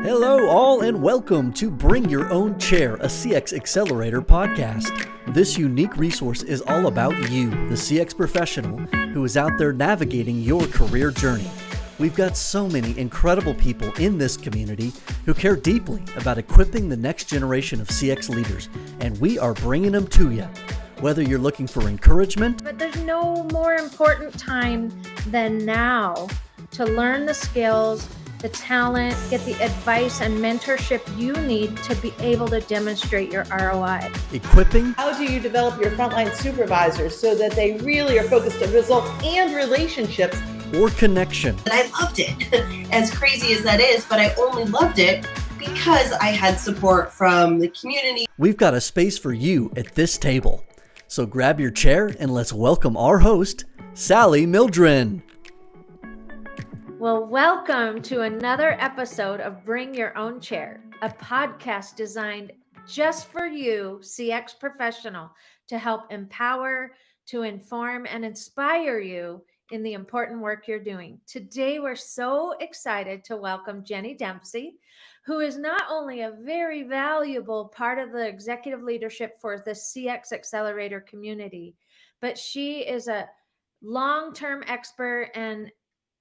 Hello, all, and welcome to Bring Your Own Chair, a CX Accelerator podcast. This unique resource is all about you, the CX professional who is out there navigating your career journey. We've got so many incredible people in this community who care deeply about equipping the next generation of CX leaders, and we are bringing them to you. Whether you're looking for encouragement, but there's no more important time than now to learn the skills, the talent, get the advice and mentorship you need to be able to demonstrate your ROI. Equipping. How do you develop your frontline supervisors so that they really are focused on results and relationships? Or connection. And I loved it, as crazy as that is, but I only loved it because I had support from the community. We've got a space for you at this table. So grab your chair and let's welcome our host, Sally Mildren. Well, welcome to another episode of Bring Your Own Chair, a podcast designed just for you, CX professional, to help empower, to inform, and inspire you in the important work you're doing. Today, we're so excited to welcome Jenny Dempsey, who is not only a very valuable part of the executive leadership for the CX Accelerator community, but she is a long-term expert and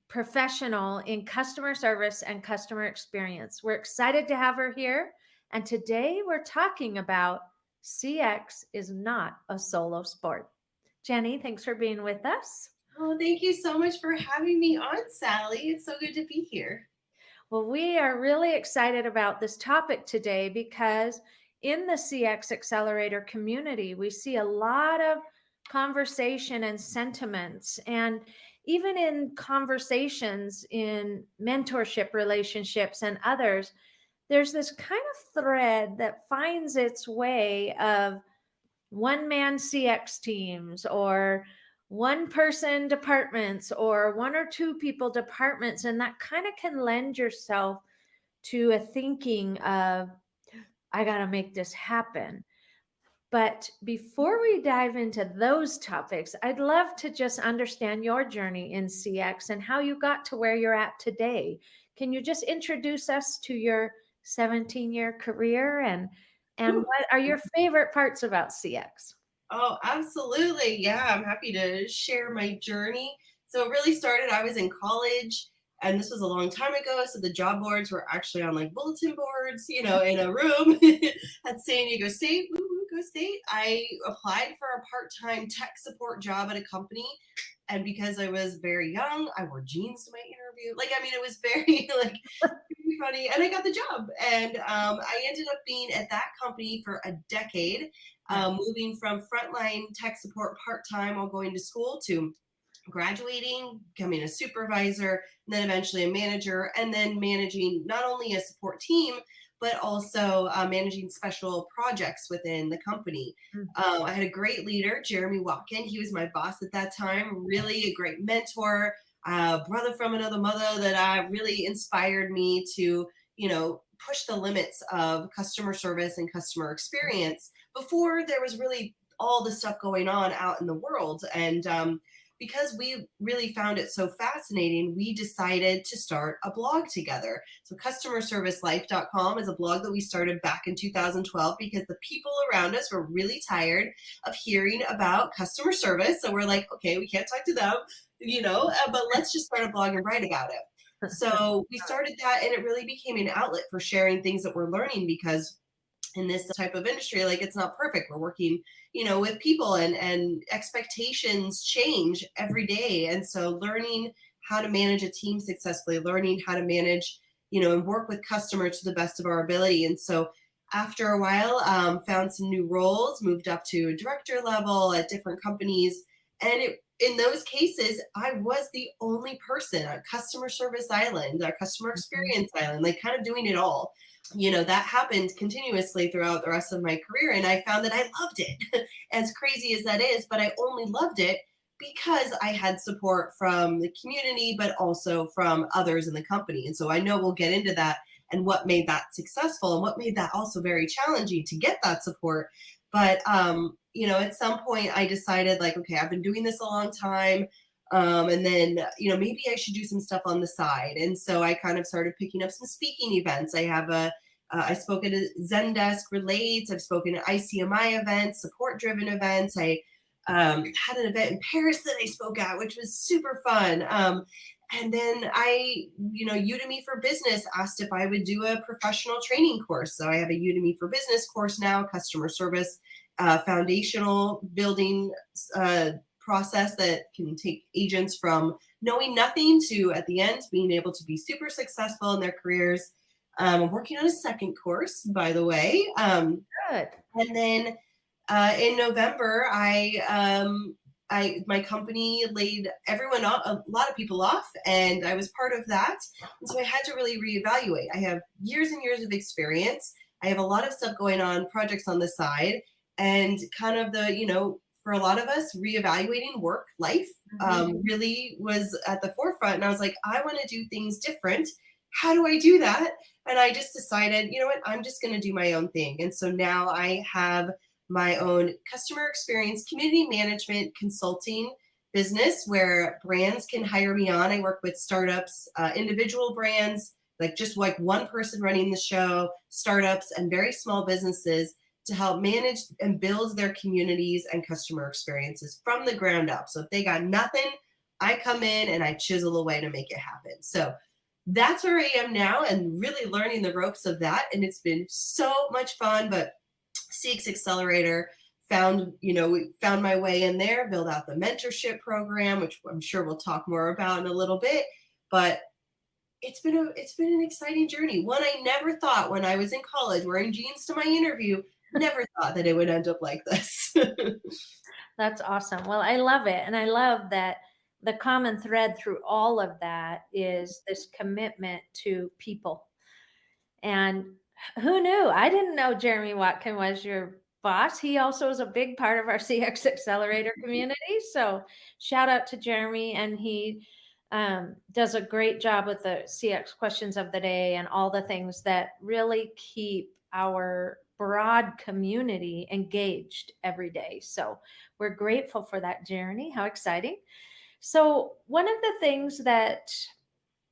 professional in customer service and customer experience. We're excited to have her here. And today we're talking about CX is not a solo sport. Jenny, thanks for being with us. Oh, thank you so much for having me on, Sally. It's so good to be here. Well, we are really excited about this topic today because in the CX Accelerator community, we see a lot of conversation and sentiments, and even in conversations in mentorship relationships and others, there's this kind of thread that finds its way of one-man CX teams or one-person departments or one or two people departments, and that kind of can lend yourself to a thinking of, I got to make this happen. But before we dive into those topics, I'd love to just understand your journey in CX and how you got to where you're at today. Can you just introduce us to your 17-year career and what are your favorite parts about CX? Oh, absolutely. Yeah, I'm happy to share my journey. So it really started, I was in college, and this was a long time ago. So the job boards were actually on like bulletin boards, in a room at San Diego State. Go State. I applied for a part-time tech support job at a company. And because I was very young, I wore jeans to my interview. It was very pretty funny. And I got the job. And I ended up being at that company for a decade, moving from frontline tech support part-time while going to school to graduating, becoming a supervisor, and then eventually a manager, and then managing not only a support team, but also managing special projects within the company. I had a great leader, Jeremy Watkin. He was my boss at that time, really a great mentor, brother from another mother that really inspired me to, push the limits of customer service and customer experience before there was really all the stuff going on out in the world. And because we really found it so fascinating, we decided to start a blog together. So customerservicelife.com is a blog that we started back in 2012 because the people around us were really tired of hearing about customer service. So we're like, okay, we can't talk to them, but let's just start a blog and write about it. So we started that, and it really became an outlet for sharing things that we're learning, because in this type of industry, it's not perfect. We're working, with people, and expectations change every day. And so learning how to manage a team successfully, learning how to manage, and work with customers to the best of our ability. And so after a while, found some new roles, moved up to director level at different companies. And in those cases, I was the only person at customer service island, our customer experience island, kind of doing it all. That happened continuously throughout the rest of my career. And I found that I loved it, as crazy as that is, but I only loved it because I had support from the community, but also from others in the company. And so I know we'll get into that and what made that successful and what made that also very challenging to get that support. But, at some point I decided okay, I've been doing this a long time. And then, maybe I should do some stuff on the side. And so I kind of started picking up some speaking events. I spoke at a Zendesk Relates. I've spoken at ICMI events, support driven events. I had an event in Paris that I spoke at, which was super fun. And then Udemy for Business asked if I would do a professional training course. So I have a Udemy for Business course now, customer service, foundational building process that can take agents from knowing nothing to, at the end, being able to be super successful in their careers. I'm working on a second course, by the way. Good. And then in November, my company laid everyone off, a lot of people off, and I was part of that. And so I had to really reevaluate. I have years and years of experience. I have a lot of stuff going on, projects on the side, and kind of for a lot of us, reevaluating work life really was at the forefront. And I was like, I want to do things different. How do I do that? And I just decided, you know what, I'm just going to do my own thing. And so now I have my own customer experience, community management consulting business where brands can hire me on. I work with startups, individual brands, just one person running the show, startups and very small businesses to help manage and build their communities and customer experiences from the ground up. So if they got nothing, I come in and I chisel away to make it happen. So that's where I am now and really learning the ropes of that. And it's been so much fun, but CX Accelerator we found my way in there, build out the mentorship program, which I'm sure we'll talk more about in a little bit, but it's been an exciting journey. One I never thought when I was in college wearing jeans to my interview, never thought that it would end up like this. That's awesome. Well, I love it. And I love that the common thread through all of that is this commitment to people. And who knew? I didn't know Jeremy Watkin was your boss. He also is a big part of our CX Accelerator community. So shout out to Jeremy. And he does a great job with the CX questions of the day and all the things that really keep our broad community engaged every day. So we're grateful for that, Jeremy. How exciting. So one of the things that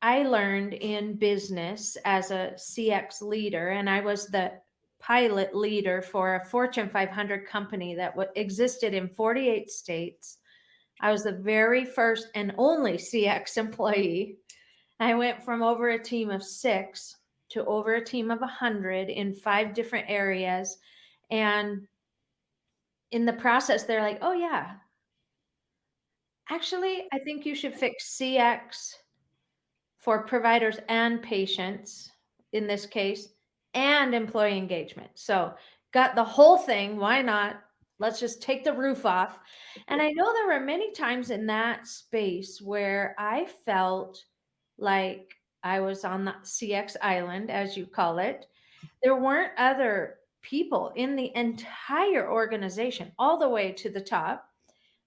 I learned in business as a CX leader, and I was the pilot leader for a Fortune 500 company that existed in 48 states. I was the very first and only CX employee. I went from over a team of 6 to over a team of 100 in 5 different areas. And in the process, they're like, oh yeah, actually, I think you should fix CX for providers and patients in this case, and employee engagement. So got the whole thing. Why not? Let's just take the roof off. And I know there were many times in that space where I felt like I was on the CX island, as you call it. There weren't other people in the entire organization, all the way to the top,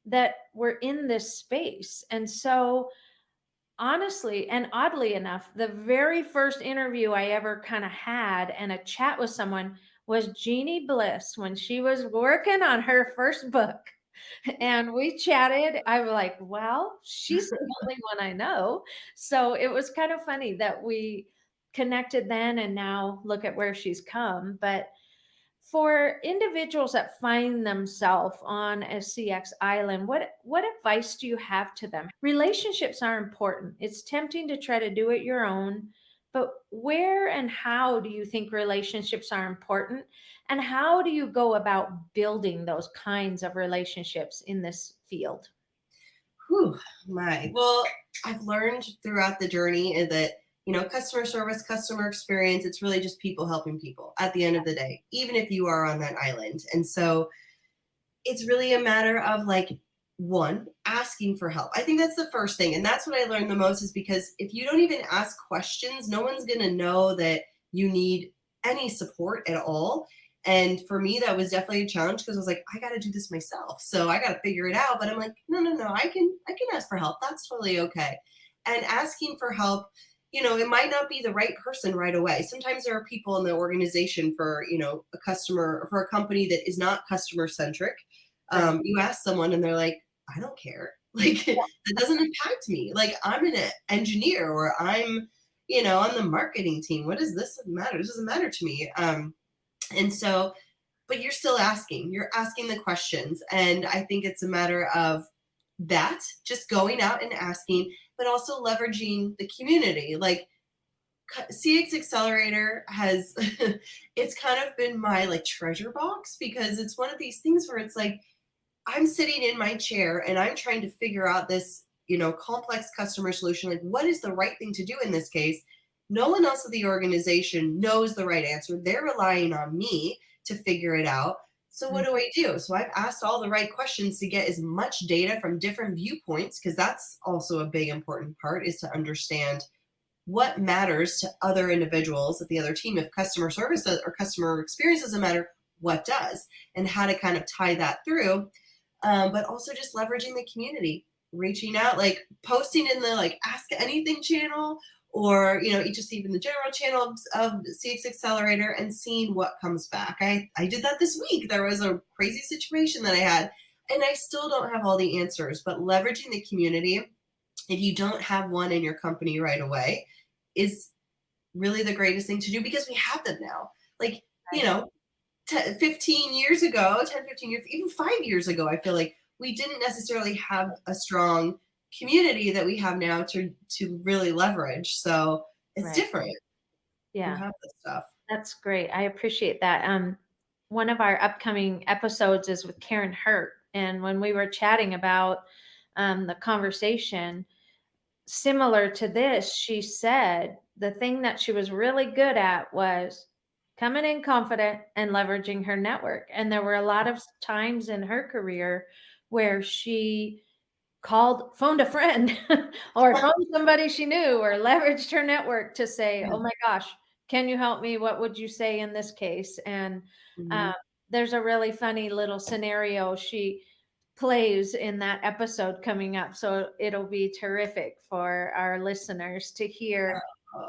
that were in this space. And so honestly, and oddly enough, the very first interview I ever kind of had and a chat with someone was Jeannie Bliss when she was working on her first book. And we chatted. I was like, well, she's the only one I know. So it was kind of funny that we connected then and now look at where she's come. But for individuals that find themselves on a CX island, what advice do you have to them? Relationships are important. It's tempting to try to do it your own, but where and how do you think relationships are important? And how do you go about building those kinds of relationships in this field? Whew, well, I've learned throughout the journey that customer service, customer experience, it's really just people helping people at the end of the day, even if you are on that island. And so it's really a matter of one, asking for help. I think that's the first thing. And that's what I learned the most, is because if you don't even ask questions, no one's going to know that you need any support at all. And for me, that was definitely a challenge because I was like, I got to do this myself. So I got to figure it out. But I'm like, no, I can ask for help. That's totally okay. And asking for help, it might not be the right person right away. Sometimes there are people in the organization for, a customer or for a company that is not customer centric. You ask someone and they're like, I don't care. Like that doesn't impact me. Like I'm an engineer or I'm, on the marketing team. What does this matter? This doesn't matter to me. And so, but you're asking the questions. And I think it's a matter of that, just going out and asking, but also leveraging the community. Like CX Accelerator has, it's kind of been my like treasure box, because it's one of these things where it's like, I'm sitting in my chair and I'm trying to figure out this, complex customer solution. Like, what is the right thing to do in this case? No one else at the organization knows the right answer. They're relying on me to figure it out. So what do I do? So I've asked all the right questions to get as much data from different viewpoints, because that's also a big important part, is to understand what matters to other individuals at the other team. If customer service or customer experience doesn't matter, what does? And how to kind of tie that through. But also just leveraging the community, reaching out, like posting in the like Ask Anything channel, or just even the general channel of CX Accelerator, and seeing what comes back. I did that this week. There was a crazy situation that I had, and I still don't have all the answers, but leveraging the community, if you don't have one in your company right away, is really the greatest thing to do, because we have them now. Like, 15 years ago, 10, 15 years, even 5 years ago, I feel like we didn't necessarily have a strong community that we have now to really leverage. So it's different. Yeah. You have this stuff. That's great. I appreciate that. One of our upcoming episodes is with Karen Hurt. And when we were chatting about the conversation, similar to this, she said the thing that she was really good at was coming in confident and leveraging her network. And there were a lot of times in her career where she phoned a friend or phoned somebody she knew, or leveraged her network to say, oh my gosh, can you help me? What would you say in this case? And there's a really funny little scenario she plays in that episode coming up. So it'll be terrific for our listeners to hear.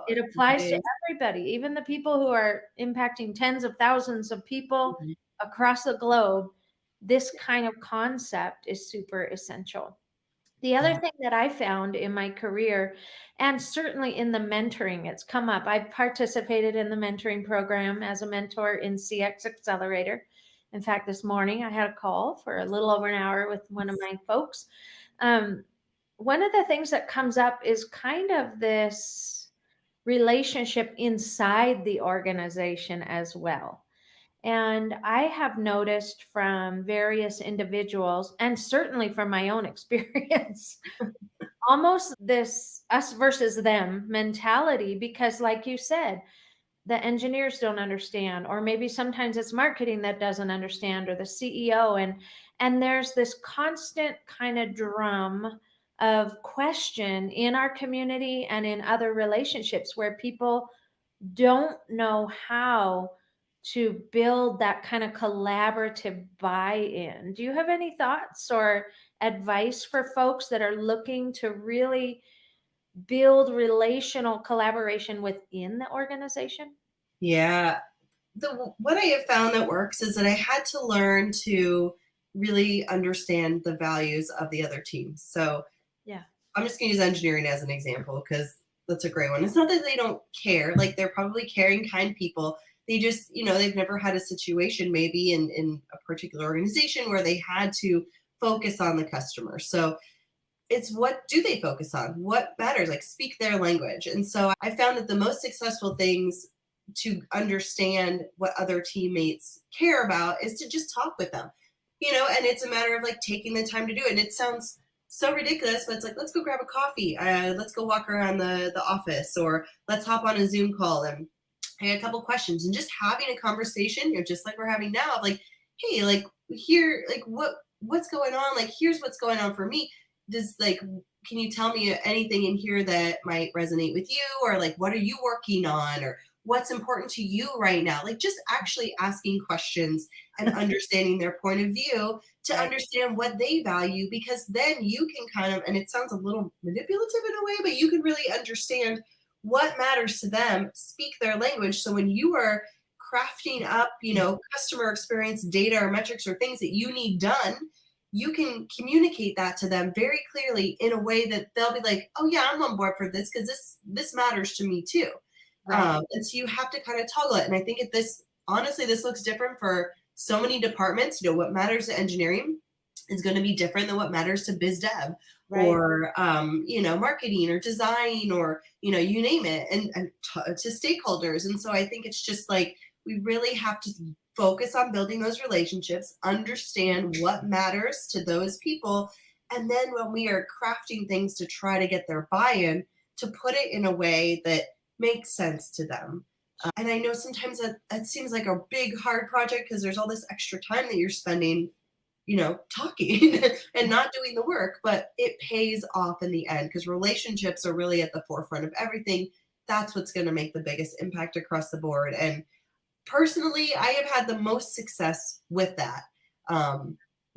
It applies to everybody, even the people who are impacting tens of thousands of people across the globe. This kind of concept is super essential. The other thing that I found in my career, and certainly in the mentoring, it's come up. I've participated in the mentoring program as a mentor in CX Accelerator. In fact, this morning I had a call for a little over an hour with one of my folks. One of the things that comes up is kind of this relationship inside the organization as well. And I have noticed from various individuals, and certainly from my own experience, almost this us versus them mentality, because like you said, the engineers don't understand, or maybe sometimes it's marketing that doesn't understand, or the CEO. And there's this constant kind of drum of question in our community and in other relationships where people don't know how to build that kind of collaborative buy-in. Do you have any thoughts or advice for folks that are looking to really build relational collaboration within the organization? Yeah. What I have found that works is that I had to learn to really understand the values of the other team. So I'm just going to use engineering as an example, because that's a great one. It's not that they don't care. Like, they're probably caring, kind people. They just, they've never had a situation maybe in a particular organization where they had to focus on the customer. So it's, what do they focus on? What matters? Like, speak their language. And so I found that the most successful things to understand what other teammates care about is to just talk with them, and it's a matter of like taking the time to do it. And it sounds so ridiculous, but it's like, let's go grab a coffee. Let's go walk around the office, or let's hop on a Zoom call and I got a couple questions, and just having a conversation, just like we're having now, of like, hey, like, here, like, what's going on? Like, here's what's going on for me. Can you tell me anything in here that might resonate with you? Or like, what are you working on? Or what's important to you right now? Like, just actually asking questions and understanding their point of view to understand what they value, because then you can kind of, and it sounds a little manipulative in a way, but you can really understand what matters to them, speak their language. So when you are crafting up, customer experience data or metrics or things that you need done, you can communicate that to them very clearly in a way that they'll be like, oh yeah, I'm on board for this because this matters to me too. Right. And so you have to kind of toggle it. And I think honestly, this looks different for so many departments. What matters to engineering is going to be different than what matters to biz dev Right. or, marketing or design or, you name it, and to stakeholders. And so I think it's just like, we really have to focus on building those relationships, understand what matters to those people. And then when we are crafting things to try to get their buy-in, to put it in a way that makes sense to them. And I know sometimes that seems like a big, hard project because there's all this extra time that you're spending, talking and not doing the work, but it pays off in the end because relationships are really at the forefront of everything. That's what's going to make the biggest impact across the board. And personally, I have had the most success with that,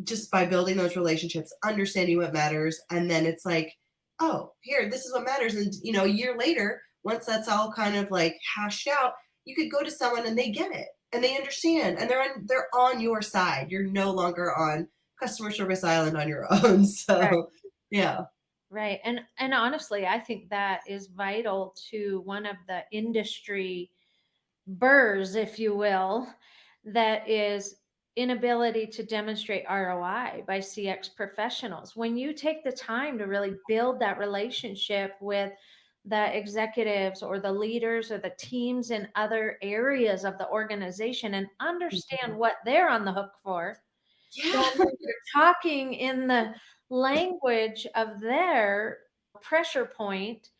just by building those relationships, understanding what matters. And then it's like, oh, here, this is what matters. And, a year later, once that's all kind of like hashed out, you could go to someone and they get it and they understand and they're on your side. You're no longer on customer service island on your own. So, Right. yeah. Right. And honestly, I think that is vital to one of the industry burrs, if you will, that is inability to demonstrate ROI by CX professionals. When you take the time to really build that relationship with the executives or the leaders or the teams in other areas of the organization and understand what they're on the hook for, Yeah. then when you're talking in the language of their pressure point,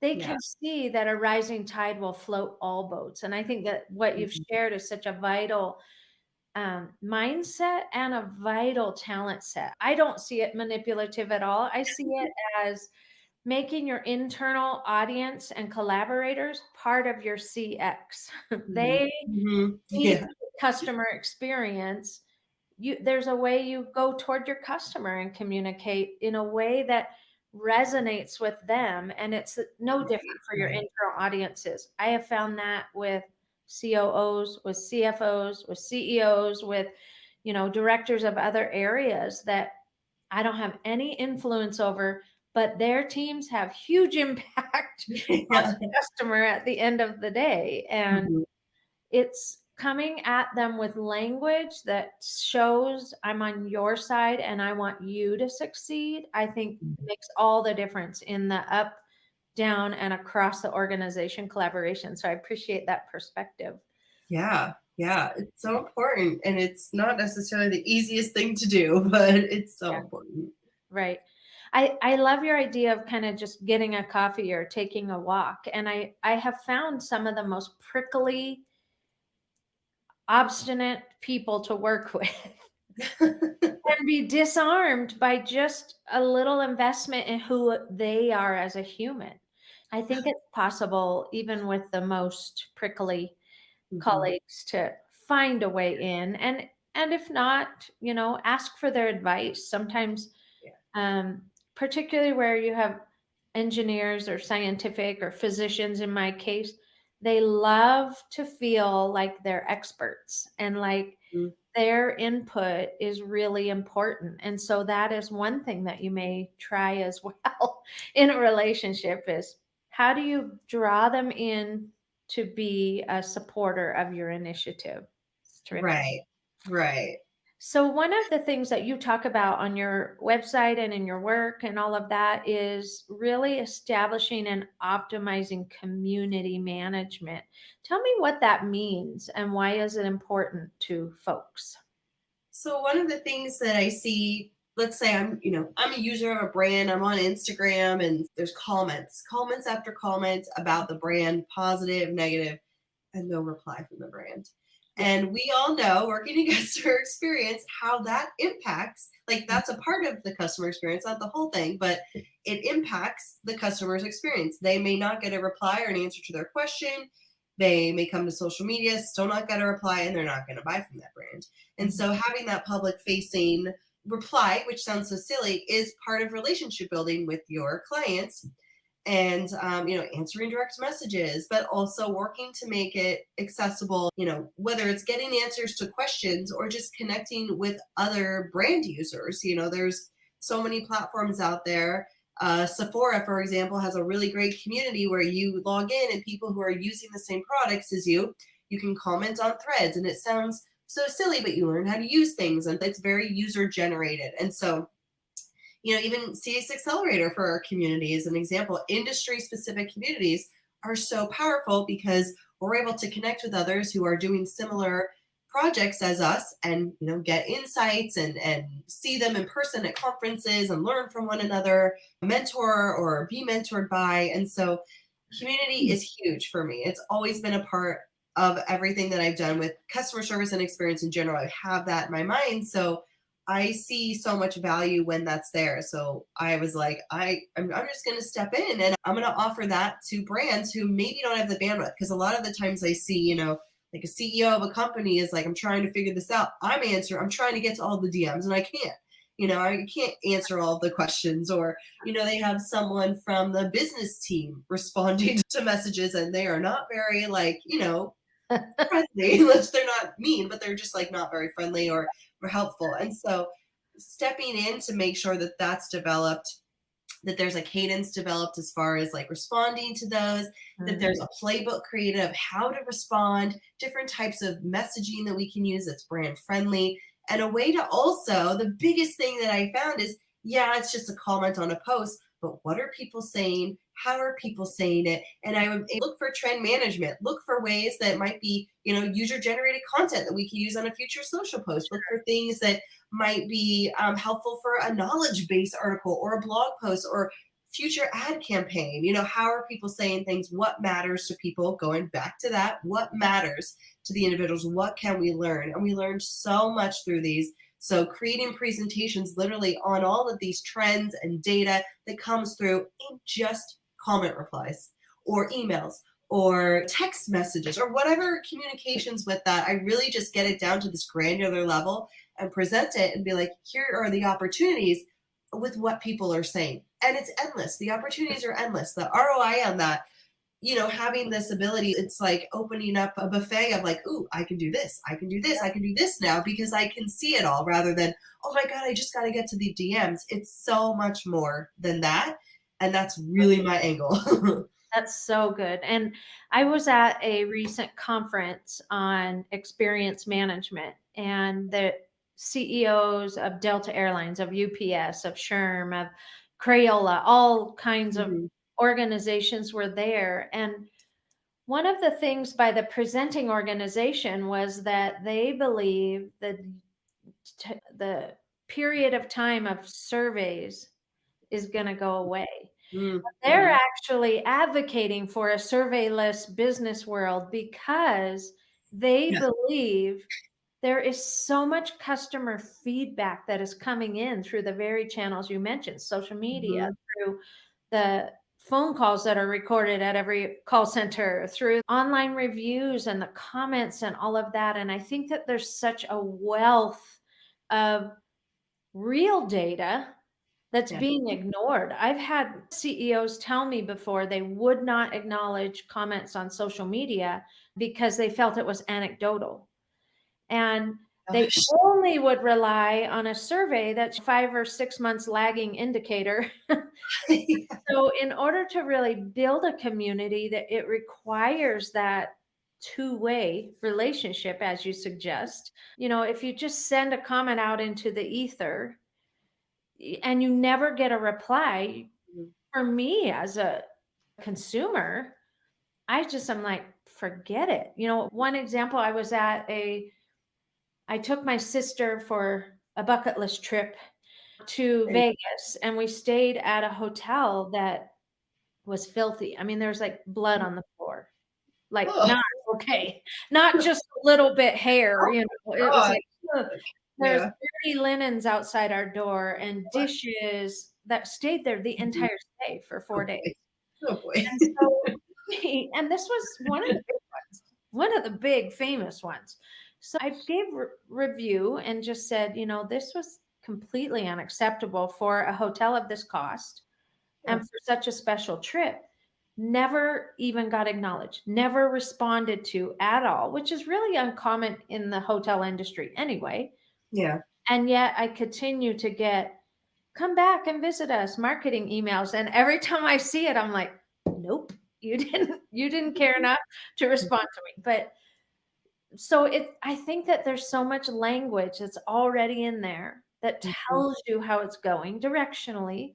they Yeah. can see that a rising tide will float all boats. And I think that what you've shared is such a vital mindset and a vital talent set. I don't see it manipulative at all. I see it as making your internal audience and collaborators part of your CX. They Mhm. need Yeah. customer experience. There's a way you go toward your customer and communicate in a way that resonates with them, and it's no different for your Right. internal audiences. I have found that with COOs, with CFOs, with CEOs, with directors of other areas that I don't have any influence over, but their teams have huge impact on Yeah. the customer at the end of the day. And Mhm. it's coming at them with language that shows I'm on your side and I want you to succeed. I think makes all the difference in the up, down, and across the organization collaboration. So I appreciate that perspective. Yeah. Yeah. It's so important. And it's not necessarily the easiest thing to do, but it's so Yeah. important. Right. I love your idea of kind of just getting a coffee or taking a walk. And I have found some of the most prickly, obstinate people to work with can be disarmed by just a little investment in who they are as a human. I think it's possible, even with the most prickly Mhm. colleagues, to find a way in. And if not, ask for their advice. Sometimes, Yeah. particularly where you have engineers or scientific or physicians, in my case, they love to feel like they're experts and like Mhm. their input is really important. And so that is one thing that you may try as well in a relationship is how do you draw them in to be a supporter of your initiative? It's terrific. Right. Right. So one of the things that you talk about on your website and in your work and all of that is really establishing and optimizing community management. Tell me what that means and why is it important to folks? So one of the things that I see, let's say I'm a user of a brand, I'm on Instagram and there's comments after comments about the brand, positive, negative, and no reply from the brand. Yeah. And we all know, working in customer experience, how that impacts, like that's a part of the customer experience, not the whole thing, but it impacts the customer's experience. They may not get a reply or an answer to their question. They may come to social media, still not get a reply, and they're not going to buy from that brand. And so having that public facing reply, which sounds so silly, is part of relationship building with your clients. and answering direct messages, but also working to make it accessible, whether it's getting answers to questions or just connecting with other brand users. There's so many platforms out there. Sephora, for example, has a really great community where you log in and people who are using the same products as you can comment on threads, and it sounds so silly, but you learn how to use things, and it's very user generated. And so even CX Accelerator for our community is an example. Industry specific communities are so powerful because we're able to connect with others who are doing similar projects as us, and get insights and see them in person at conferences and learn from one another, mentor or be mentored by. And so community is huge for me. It's always been a part of everything that I've done with customer service and experience in general. I have that in my mind. So I see so much value when that's there. So I was like, I'm just going to step in and I'm going to offer that to brands who maybe don't have the bandwidth. Because a lot of the times I see, like a CEO of a company is like, I'm trying to figure this out. I'm trying to get to all the DMs and I can't. I can't answer all the questions, or, they have someone from the business team responding to messages and they are not very friendly. Unless they're not mean, but they're just not very friendly or helpful. And so stepping in to make sure that that's developed, that there's a cadence developed as far as responding to those, that there's a playbook created of how to respond, different types of messaging that we can use that's brand friendly. And a way to also, the biggest thing that I found is, it's just a comment on a post, but what are people saying? How are people saying it? And I would look for trend management, look for ways that might be, user generated content that we can use on a future social post, look for things that might be helpful for a knowledge base article or a blog post or future ad campaign. How are people saying things? What matters to people? Going back to that, what matters to the individuals? What can we learn? And we learned so much through these. So creating presentations literally on all of these trends and data that comes through in just comment replies or emails or text messages or whatever communications with that. I really just get it down to this granular level and present it and be like, here are the opportunities with what people are saying. And it's endless. The opportunities are endless. The ROI on that, having this ability, it's like opening up a buffet of ooh, I can do this. I can do this. I can do this now because I can see it all, rather than, oh my God, I just got to get to the DMs. It's so much more than that. And that's really my angle. That's so good. And I was at a recent conference on experience management, and the CEOs of Delta Airlines, of UPS, of SHRM, of Crayola, all kinds of organizations were there. And one of the things by the presenting organization was that they believe that the period of time of surveys is going to go away. They're actually advocating for a surveyless business world because they believe there is so much customer feedback that is coming in through the very channels you mentioned, social media, through the phone calls that are recorded at every call center, through online reviews and the comments and all of that. And I think that there's such a wealth of real data that's being ignored. I've had CEOs tell me before they would not acknowledge comments on social media because they felt it was anecdotal. And they only would rely on a survey that's 5 or 6 months lagging indicator. So in order to really build a community, that it requires that two-way relationship, as you suggest. If you just send a comment out into the ether and you never get a reply, for me as a consumer, I'm like, forget it. One example, I took my sister for a bucket list trip to Vegas, and we stayed at a hotel that was filthy. I mean, there's blood on the floor, not okay, not just a little bit hair, it was ugh. There's dirty linens outside our door and dishes that stayed there the entire stay for 4 days. Oh boy. And so, and this was one of the big ones, one of the big famous ones. So I gave review and just said, this was completely unacceptable for a hotel of this cost. and for such a special trip, never even got acknowledged, never responded to at all, which is really uncommon in the hotel industry anyway. Yeah. And yet I continue to get, come back and visit us, marketing emails. And every time I see it, I'm like, nope, you didn't care enough to respond to me. But so I think that there's so much language that's already in there that tells you how it's going directionally.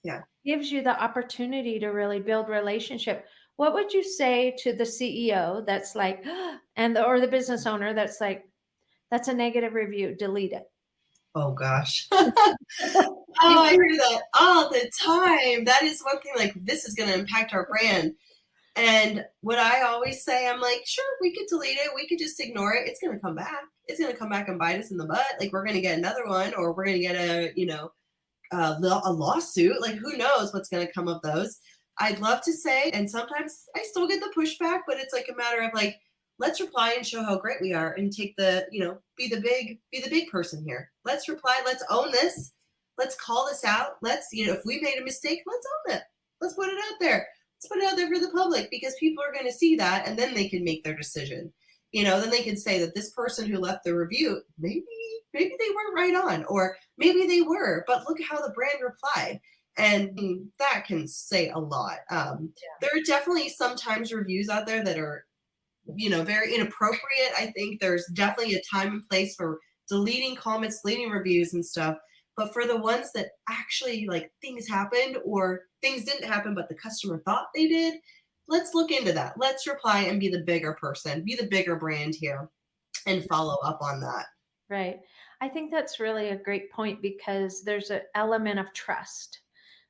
Yeah. Gives you the opportunity to really build relationship. What would you say to the CEO that's like, or the business owner that's like, that's a negative review, delete it? Oh gosh. Oh, I hear that all the time. That is one thing, like, this is going to impact our brand. And what I always say, I'm like, sure, we could delete it. We could just ignore it. It's going to come back. It's going to come back and bite us in the butt. Like, we're going to get another one, or we're going to get a lawsuit. Like, who knows what's going to come of those. I'd love to say, and sometimes I still get the pushback, but it's like a matter of like, let's reply and show how great we are and take the, be the big person here. Let's reply. Let's own this. Let's call this out. Let's, if we made a mistake, let's own it. Let's put it out there. Let's put it out there for the public, because people are going to see that, and then they can make their decision. Then they can say that this person who left the review, maybe they weren't right on, or maybe they were, but look how the brand replied. And that can say a lot. There are definitely sometimes reviews out there that are, very inappropriate. I think there's definitely a time and place for deleting comments, deleting reviews and stuff. But for the ones that actually, like, things happened or things didn't happen, but the customer thought they did, let's look into that. Let's reply and be the bigger person, be the bigger brand here, and follow up on that. Right. I think that's really a great point, because there's an element of trust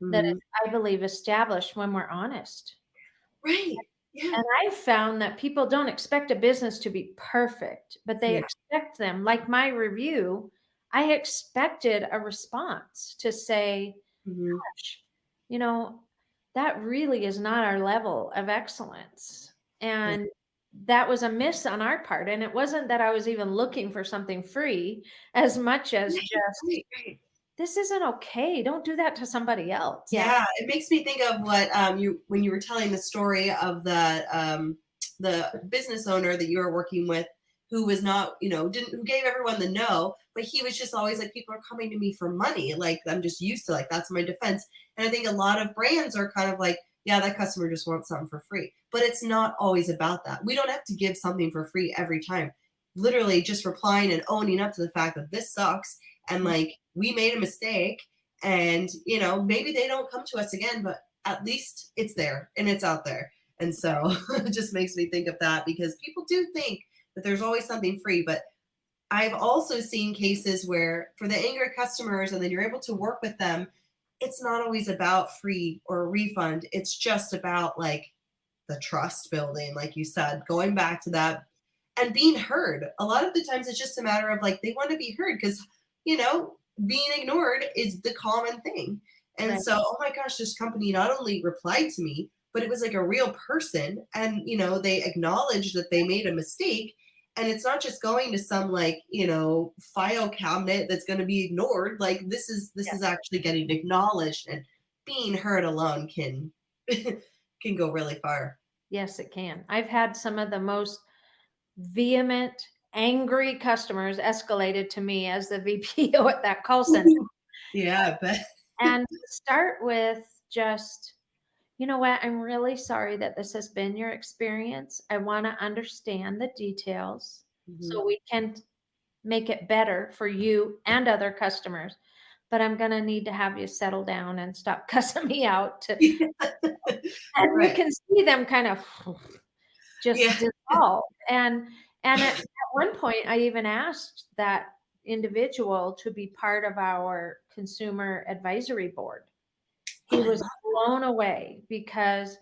that is, I believe, established when we're honest. Right. Yeah. And I found that people don't expect a business to be perfect, but they expect them. Like my review, I expected a response to say, gosh, that really is not our level of excellence. And that was a miss on our part. And it wasn't that I was even looking for something free as much as just, this isn't okay. Don't do that to somebody else. Yeah. It makes me think of what when you were telling the story of the business owner that you were working with, who was not, who gave everyone the no, but he was just always like, people are coming to me for money. Like, I'm just used to, like, that's my defense. And I think a lot of brands are kind of like, yeah, that customer just wants something for free. But it's not always about that. We don't have to give something for free every time. Literally just replying and owning up to the fact that this sucks. And like, we made a mistake, and, maybe they don't come to us again, but at least it's there and it's out there. And so it just makes me think of that, because people do think that there's always something free. But I've also seen cases where, for the angry customers, and then you're able to work with them, it's not always about free or a refund. It's just about, like, the trust building, like you said, going back to that and being heard. A lot of the times it's just a matter of, like, they want to be heard, because, being ignored is the common thing. And so, oh my gosh, this company not only replied to me, but it was like a real person, and, they acknowledged that they made a mistake. And it's not just going to some, like, file cabinet that's going to be ignored. Like, this is actually getting acknowledged, and being heard alone can can go really far. Yes, it can. I've had some of the most vehement, angry customers escalated to me as the VPO at that call center. Yeah, but and start with just, you know what, I'm really sorry that this has been your experience. I want to understand the details so we can make it better for you and other customers. But I'm going to need to have you settle down and stop cussing me out. And you can see them kind of just dissolve. And at one point, I even asked that individual to be part of our consumer advisory board. He was blown away, because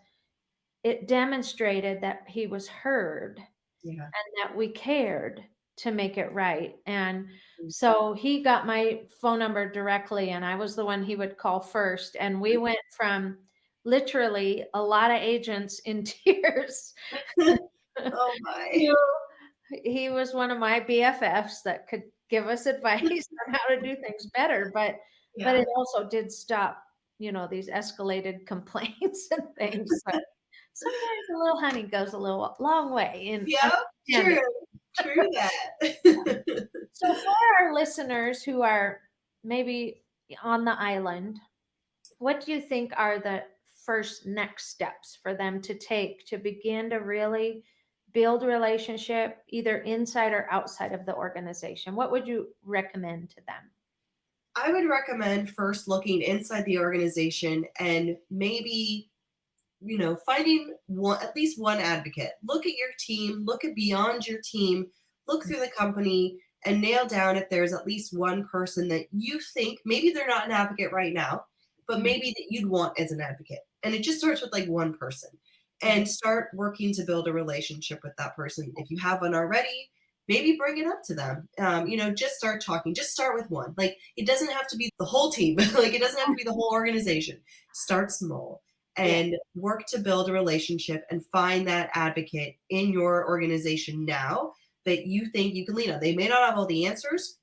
it demonstrated that he was heard and that we cared to make it right. And so he got my phone number directly, and I was the one he would call first. And we went from literally a lot of agents in tears. Oh my. He was one of my BFFs that could give us advice on how to do things better. But it also did stop these escalated complaints and things. But sometimes a little honey goes a long way in Yeah, understanding. true that. So for our listeners who are maybe on the island, what do you think are the first next steps for them to take to begin to really build a relationship either inside or outside of the organization? What would you recommend to them? I would recommend first looking inside the organization and maybe, finding at least one advocate. Look at your team, look at beyond your team, look through the company and nail down if there's at least one person that you think maybe they're not an advocate right now, but maybe that you'd want as an advocate. And it just starts with like one person and start working to build a relationship with that person. If you have one already, maybe bring it up to them. Just start talking. Just start with one. Like it doesn't have to be the whole team. Like it doesn't have to be the whole organization. Start small and work to build a relationship and find that advocate in your organization now that you think you can lean on. They may not have all the answers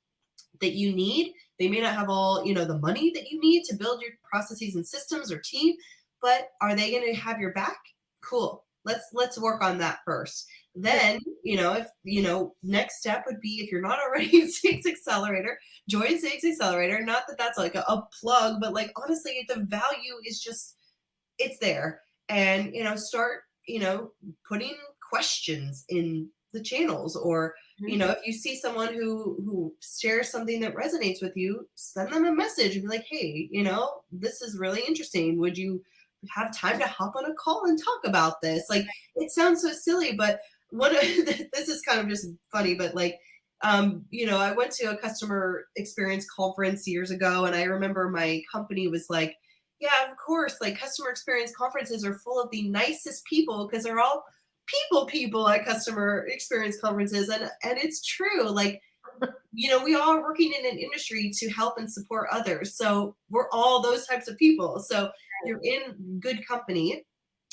that you need. They may not have all, the money that you need to build your processes and systems or team, but are they going to have your back? Cool. Let's work on that first. Then, next step would be if you're not already in CX Accelerator, join CX Accelerator. Not that that's like a plug, but like honestly, the value is just, it's there. And, start, putting questions in the channels or, if you see someone who shares something that resonates with you, send them a message and be like, hey, this is really interesting. Would you have time to hop on a call and talk about this? Like, it sounds so silly, but this is kind of just funny, but like, I went to a customer experience conference years ago, and I remember my company was like, yeah, of course, like customer experience conferences are full of the nicest people because they're all people at customer experience conferences. And it's true. Like, we all are working in an industry to help and support others. So we're all those types of people. So you're in good company.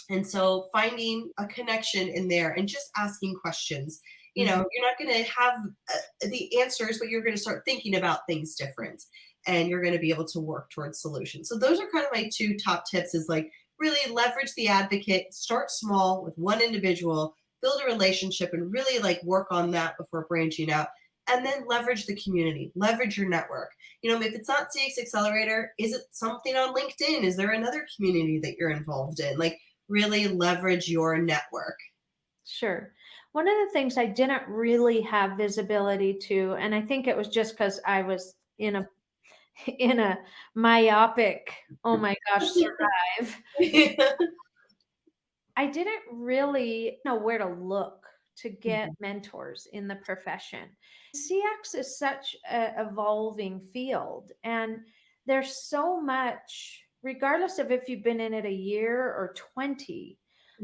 And so finding a connection in there and just asking questions, you're not going to have the answers, but you're going to start thinking about things different and you're going to be able to work towards solutions. So those are kind of my two top tips is like really leverage the advocate, start small with one individual, build a relationship and really like work on that before branching out. And then leverage the community, leverage your network. If it's not CX Accelerator, is it something on LinkedIn? Is there another community that you're involved in? Like really leverage your network. Sure. One of the things I didn't really have visibility to, and I think it was just because I was in a myopic, oh my gosh, survive. I didn't really know where to look to get mentors in the profession. CX is such an evolving field, and there's so much, regardless of if you've been in it a year or 20,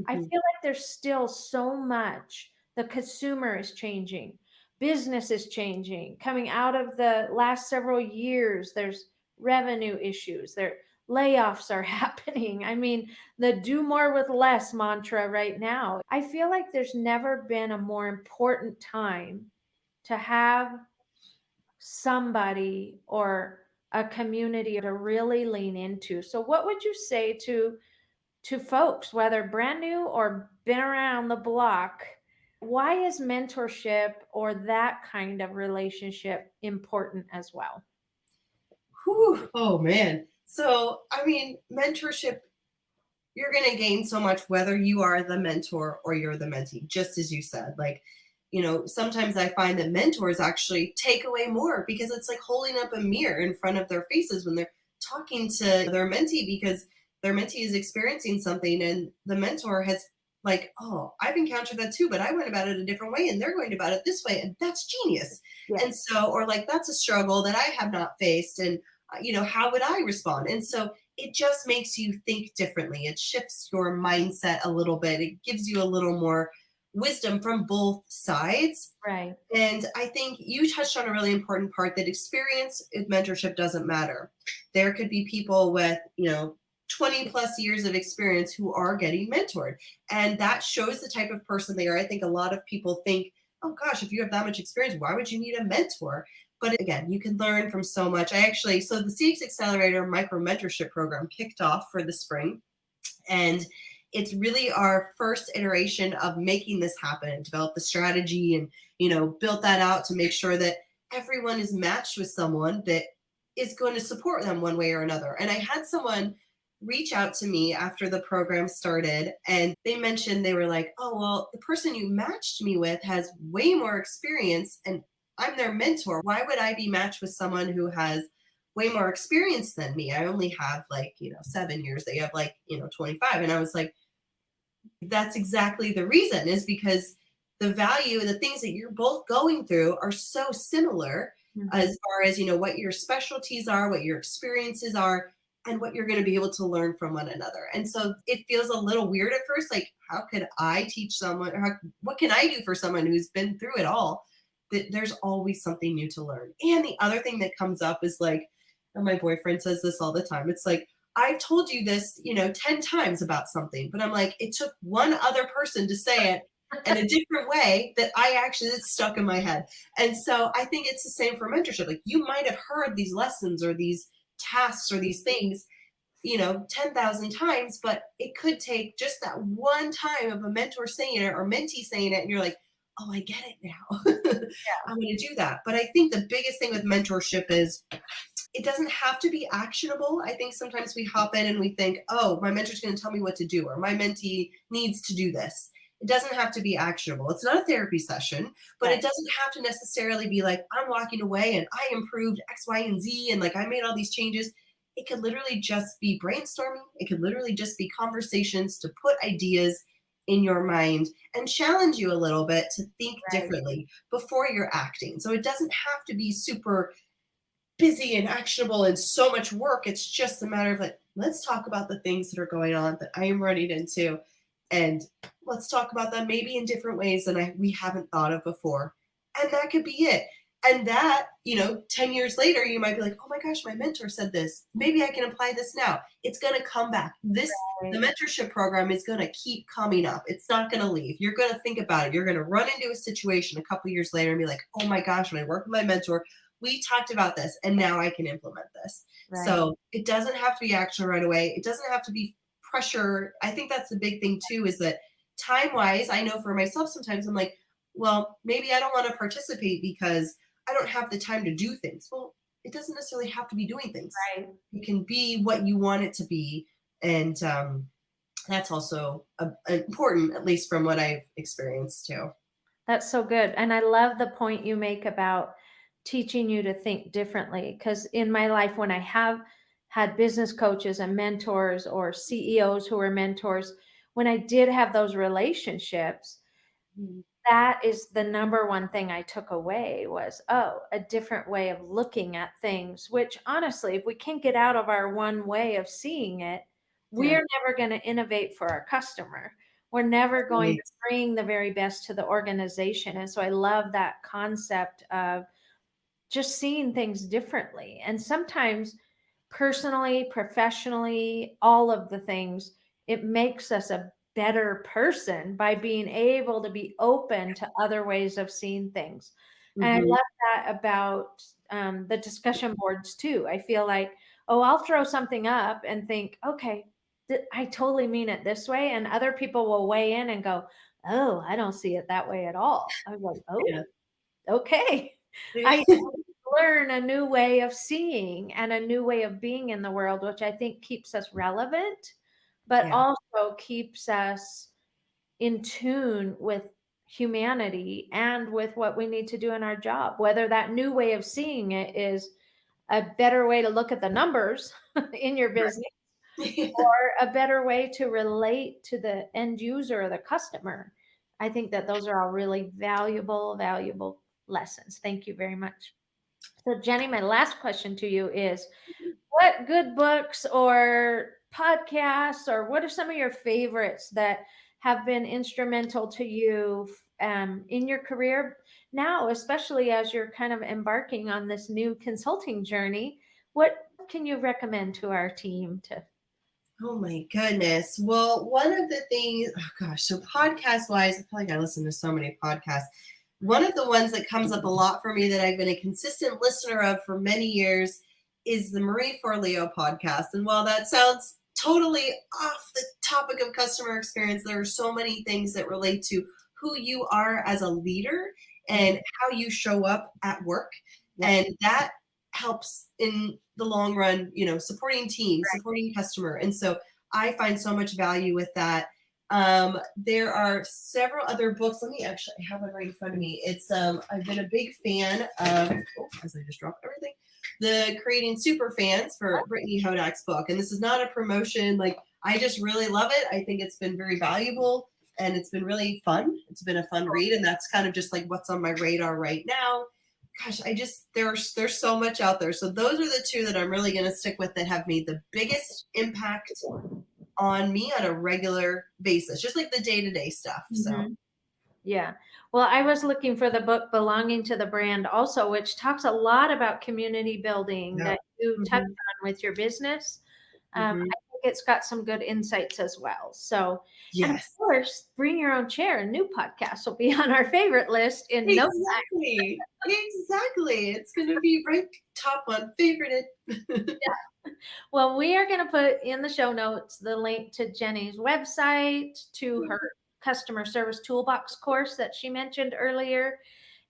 I feel like there's still so much. The consumer is changing, business is changing. Coming out of the last several years, there's revenue issues. Layoffs are happening. I mean, the do more with less mantra right now. I feel like there's never been a more important time to have somebody or a community to really lean into. So what would you say to folks, whether brand new or been around the block? Why is mentorship or that kind of relationship important as well? Whew, oh man. So, I mean, mentorship, you're going to gain so much whether you are the mentor or you're the mentee, just as you said. Like, sometimes I find that mentors actually take away more because it's like holding up a mirror in front of their faces when they're talking to their mentee because their mentee is experiencing something and the mentor has like, oh, I've encountered that too, but I went about it a different way and they're going about it this way. And that's genius. Yeah. And so, or like, that's a struggle that I have not faced. And how would I respond? And so it just makes you think differently. It shifts your mindset a little bit. It gives you a little more wisdom from both sides. Right. And I think you touched on a really important part that experience in mentorship doesn't matter. There could be people with, 20 plus years of experience who are getting mentored. And that shows the type of person they are. I think a lot of people think, oh gosh, if you have that much experience, why would you need a mentor? But again, you can learn from so much. So the CX Accelerator Micro Mentorship Program kicked off for the spring. And it's really our first iteration of making this happen, develop the strategy and, built that out to make sure that everyone is matched with someone that is going to support them one way or another. And I had someone reach out to me after the program started, and they mentioned, they were like, oh, well, the person you matched me with has way more experience and I'm their mentor. Why would I be matched with someone who has way more experience than me? I only have 7 years. They have 25. And I was like, that's exactly the reason, is because the value, the things that you're both going through are so similar, as far as, what your specialties are, what your experiences are, and what you're going to be able to learn from one another. And so it feels a little weird at first. Like, how could I teach someone, or what can I do for someone who's been through it all? There's always something new to learn. And the other thing that comes up is and my boyfriend says this all the time. It's like, I've told you this, 10 times about something, but I'm like, it took one other person to say it in a different way that it's stuck in my head. And so I think it's the same for mentorship. Like, you might have heard these lessons or these tasks or these things, 10,000 times, but it could take just that one time of a mentor saying it or mentee saying it. And you're like, oh, I get it now. I'm going to do that. But I think the biggest thing with mentorship is it doesn't have to be actionable. I think sometimes we hop in and we think, oh, my mentor's going to tell me what to do, or my mentee needs to do this. It doesn't have to be actionable. It's not a therapy session, but It doesn't have to necessarily be like, I'm walking away and I improved X, Y, and Z, and I made all these changes. It could literally just be brainstorming. It could literally just be conversations to put ideas in your mind and challenge you a little bit to think differently before you're acting. So it doesn't have to be super busy and actionable and so much work. It's just a matter of let's talk about the things that are going on that I am running into, and let's talk about them maybe in different ways than we haven't thought of before. And that could be it. And that, 10 years later, you might be like, oh my gosh, my mentor said this. Maybe I can apply this now. It's going to come back. The mentorship program is going to keep coming up. It's not going to leave. You're going to think about it. You're going to run into a situation a couple years later and be like, oh my gosh, when I worked with my mentor, we talked about this and now I can implement this. Right. So it doesn't have to be action right away. It doesn't have to be pressure. I think that's the big thing too, is that time-wise, I know for myself, sometimes I'm like, well, maybe I don't want to participate because I don't have the time to do things. Well, it doesn't necessarily have to be doing things. Right. It can be what you want it to be. And that's also important, at least from what I've experienced too. That's so good. And I love the point you make about teaching you to think differently. Because in my life, when I have had business coaches and mentors or CEOs who were mentors, when I did have those relationships, that is the number one thing I took away was, a different way of looking at things, which honestly, if we can't get out of our one way of seeing it, we're never going to innovate for our customer. We're never going to bring the very best to the organization. And so I love that concept of just seeing things differently. And sometimes personally, professionally, all of the things, it makes us a better person by being able to be open to other ways of seeing things. And I love that about the discussion boards too. I feel like, I'll throw something up and think, okay, I totally mean it this way. And other people will weigh in and go, oh, I don't see it that way at all. I'm like, okay. I learn a new way of seeing and a new way of being in the world, which I think keeps us relevant, but also keeps us in tune with humanity and with what we need to do in our job. Whether that new way of seeing it is a better way to look at the numbers in your business or a better way to relate to the end user or the customer. I think that those are all really valuable lessons. Thank you very much. So Jenny, my last question to you is, what good books or podcasts, or what are some of your favorites that have been instrumental to you in your career now, especially as you're kind of embarking on this new consulting journey? What can you recommend to our team to? Oh my goodness. Well, one of the things, so podcast wise, I feel like I listen to so many podcasts. one of the ones that comes up a lot for me that I've been a consistent listener of for many years is the Marie Forleo podcast. And while that sounds totally off the topic of customer experience, there are so many things that relate to who you are as a leader and how you show up at work. And that helps in the long run, supporting teams, supporting customer. And so I find so much value with that. There are several other books. Let me actually, I have one right in front of me. It's, I've been a big fan of, as I just dropped everything, the Creating Super Fans for Brittany Hodak's book. And this is not a promotion. Like, I just really love it. I think it's been very valuable and it's been really fun. It's been a fun read. And that's kind of just like what's on my radar right now. Gosh, there's so much out there. So those are the two that I'm really going to stick with that have made the biggest impact on me on a regular basis, just like the day-to-day stuff. So yeah. Well, I was looking for the book Belonging to the Brand also, which talks a lot about community building that you touched on with your business. I think it's got some good insights as well. So, and of course, Bring Your Own Chair, a new podcast, will be on our favorite list in no time. Exactly. It's going to be right top one, favorite. Well, we are going to put in the show notes the link to Jenny's website, to her customer service toolbox course that she mentioned earlier,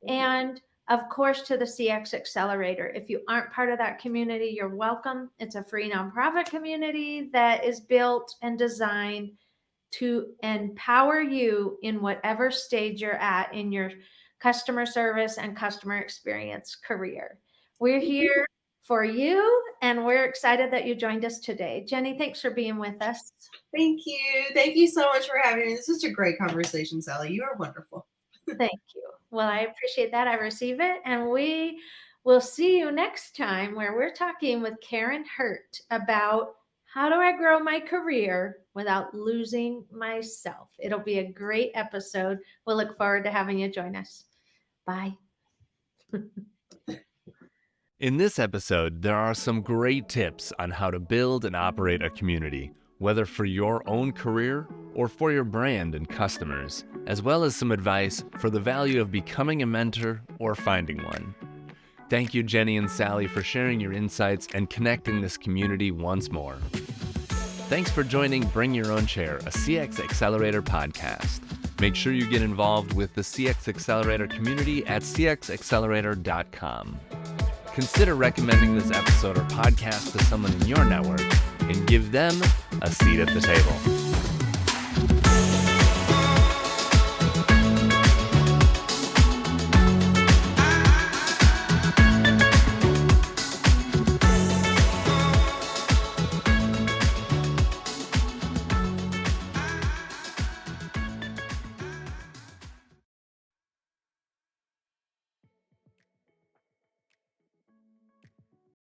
and of course to the CX Accelerator. If you aren't part of that community, you're welcome. It's a free nonprofit community that is built and designed to empower you in whatever stage you're at in your customer service and customer experience career. We're here for you, and we're excited that you joined us today. Jenny, thanks for being with us. Thank you. Thank you so much for having me. This was a great conversation, Sally. You are wonderful. Thank you. Well, I appreciate that. I receive it. And we will see you next time where we're talking with Karen Hurt about how do I grow my career without losing myself. It'll be a great episode. We'll look forward to having you join us. Bye. In this episode, there are some great tips on how to build and operate a community, whether for your own career or for your brand and customers, as well as some advice for the value of becoming a mentor or finding one. Thank you, Jenny and Sally, for sharing your insights and connecting this community once more. Thanks for joining Bring Your Own Chair, a CX Accelerator podcast. Make sure you get involved with the CX Accelerator community at cxaccelerator.com. Consider recommending this episode or podcast to someone in your network and give them a seat at the table.